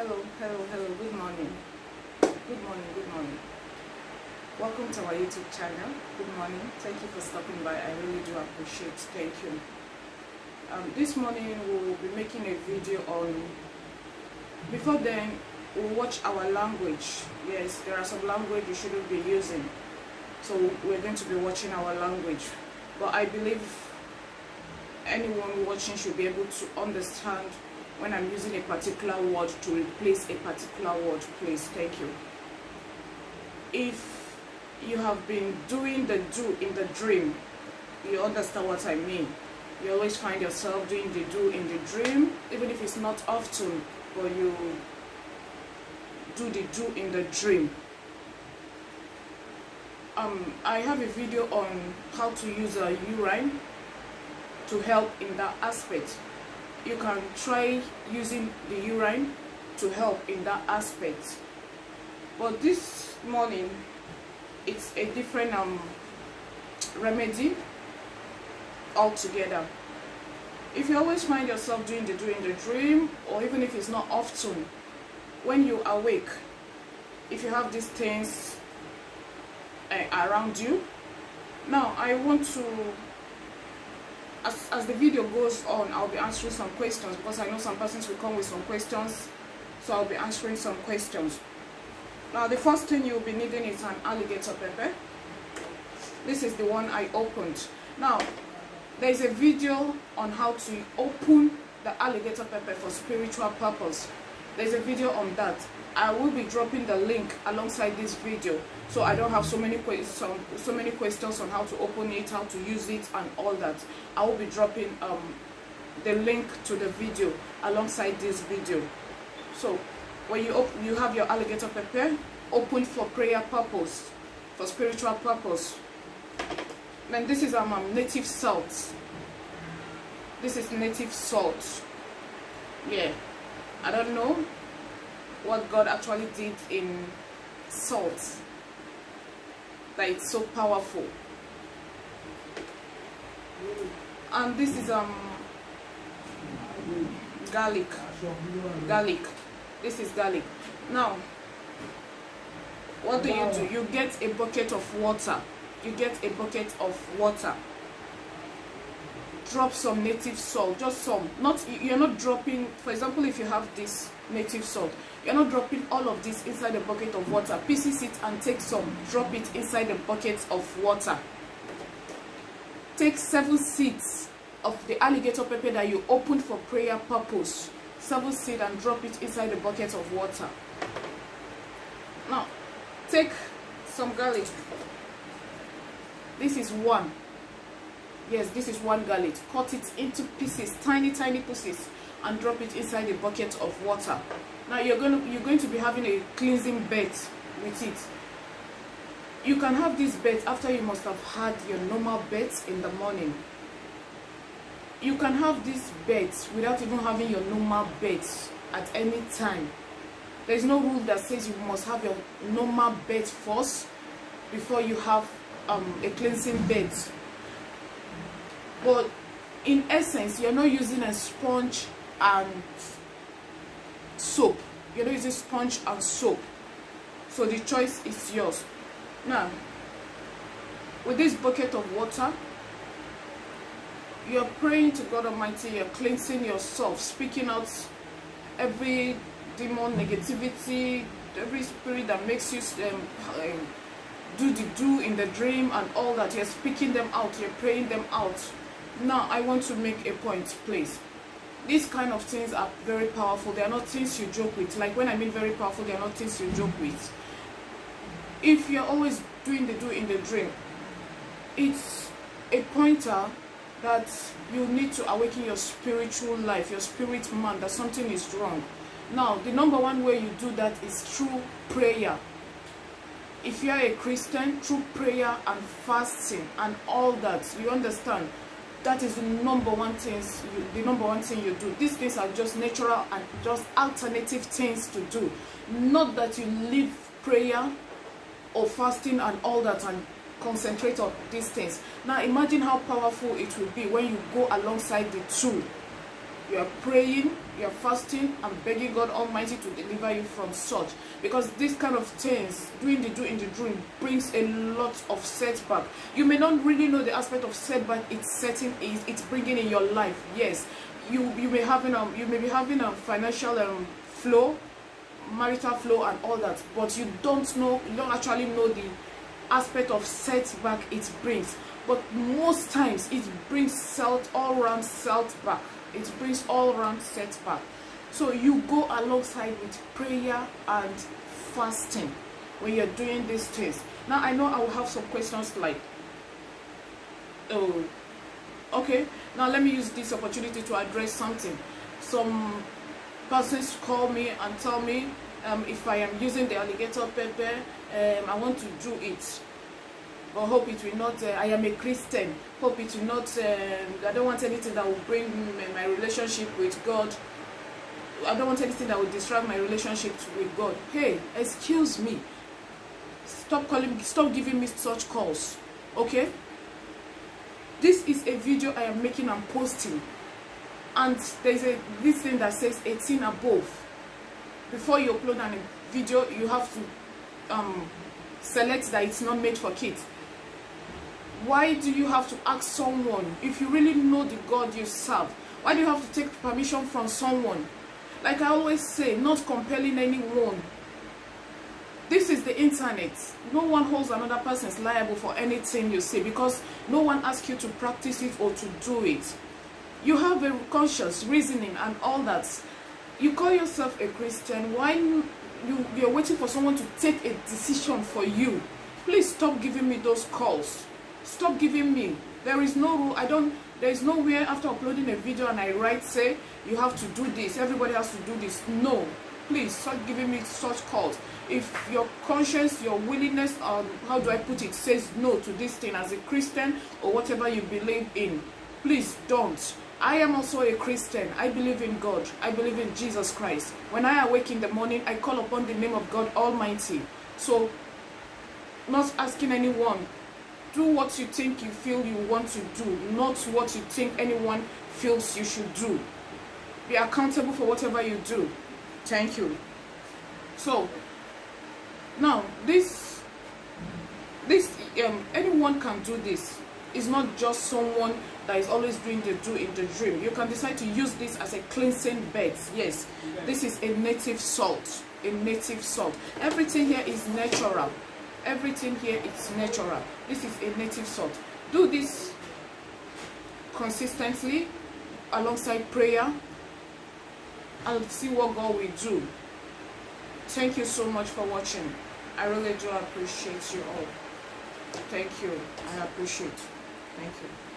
Hello, good morning. Good morning. Welcome to our YouTube channel. Good morning. Thank you for stopping by. I really do appreciate it. Thank you. This morning we'll be making a video on, before then, we'll watch our language. Yes, there are some language you shouldn't be using. So we're going to be watching our language. But I believe anyone watching should be able to understand when I'm using a particular word to replace a particular word, please. Thank you. If you have been doing the do in the dream, you understand what I mean. You always find yourself doing the do in the dream, even if it's not often, but you do the do in the dream. I have a video on how to use a urine to help in that aspect. You can try using the urine to help in that aspect. But this morning, it's a different remedy altogether. If you always find yourself doing the dream, or even if it's not often, when you awake, if you have these things around you, now I want to, as the video goes on, I'll be answering some questions, because I know some persons will come with some questions, so I'll be answering some questions. Now the first thing you'll be needing is an alligator pepper. This is the one I opened. Now there is a video on how to open the alligator pepper for spiritual purpose. There's a video on that. I will be dropping the link alongside this video, so I don't have so many questions on how to open it, how to use it, and all that. I will be dropping the link to the video alongside this video. So when you have your alligator pepper, open for prayer purpose, for spiritual purpose. Then this is native salt. This is native salt. Yeah, I don't know what God actually did in salt that it's so powerful. And this is garlic. This is garlic. Now what do? You get a bucket of water. Drop some native salt, just some. You're not dropping, for example, if you have this native salt, you're not dropping all of this inside a bucket of water. Pieces it and take some, drop it inside a bucket of water. Take 7 seeds of the alligator pepper that you opened for prayer purpose. 7 seeds and drop it inside a bucket of water. Now take some garlic. This is one. Yes, this is one garlic. Cut it into pieces, tiny pieces, and drop it inside a bucket of water. Now you're going to be having a cleansing bath with it. You can have this bath after you must have had your normal bath in the morning. You can have this bath without even having your normal bath at any time. There is no rule that says you must have your normal bath first before you have a cleansing bath. But in essence, you're not using a sponge and soap. You're not using sponge and soap. So the choice is yours. Now, with this bucket of water, you're praying to God Almighty, you're cleansing yourself, speaking out every demon, negativity, every spirit that makes you do the do in the dream and all that. You're speaking them out, you're praying them out. Now I want to make a point, please. These kind of things are very powerful. They are not things you joke with. Like when I mean very powerful, they are not things you joke with. If you're always doing the do in the dream, it's a pointer that you need to awaken your spiritual life, your spirit man, that something is wrong. Now the number one way you do that is through prayer. If you are a Christian, through prayer and fasting and all that, you understand, that is the number one thing you do. These things are just natural and just alternative things to do. Not that you leave prayer or fasting and all that and concentrate on these things. Now imagine how powerful it will be when you go alongside the two. you are praying, you are fasting, and begging God Almighty to deliver you from such. Because this kind of things, doing the dream, brings a lot of setback. You may not really know the aspect of setback it's bringing in your life. Yes, you may be having a financial flow, marital flow, and all that, but you don't actually know the aspect of setback it brings. But most times it brings all-round setback. It brings all-round setback. So you go alongside with prayer and fasting when you're doing these things. Now I know I will have some questions like, oh, okay, now let me use this opportunity to address something. Some persons call me and tell me if I am using the alligator pepper, I want to do it, but hope it will not, I am a Christian, hope it will not, I don't want anything that will bring my relationship with God. I don't want anything that will disrupt my relationship with God. Hey, excuse me, stop giving me such calls, okay? This is a video I am making and posting, and there's this thing that says 18 above. Before you upload a video, you have to select that it's not made for kids. Why do you have to ask someone if you really know the God you serve? Why do you have to take permission from someone? Like I always say, not compelling anyone. This is the internet. No one holds another person's liable for anything you say, because no one asks you to practice it or to do it. You have a conscious reasoning and all that. You call yourself a Christian. Why you're waiting for someone to take a decision for you? Please stop giving me those calls. Stop giving me. There is no rule. There is nowhere after uploading a video and I write, say, you have to do this, everybody has to do this. No. Please stop giving me such calls. If your conscience, your willingness, how do I put it, says no to this thing as a Christian or whatever you believe in, please don't. I am also a Christian. I believe in God. I believe in Jesus Christ. When I awake in the morning, I call upon the name of God Almighty. So, not asking anyone, do what you think you feel you want to do, not what you think anyone feels you should do. Be accountable for whatever you do. Thank you. So, now, anyone can do this. It's not just someone that is always doing the in the dream. You can decide to use this as a cleansing bed. Yes, this is a native salt. A native salt. Everything here is natural. Everything here is natural. This is a native salt. Do this consistently alongside prayer and see what God will do. Thank you so much for watching. I really do appreciate you all. Thank you. I appreciate. Thank you.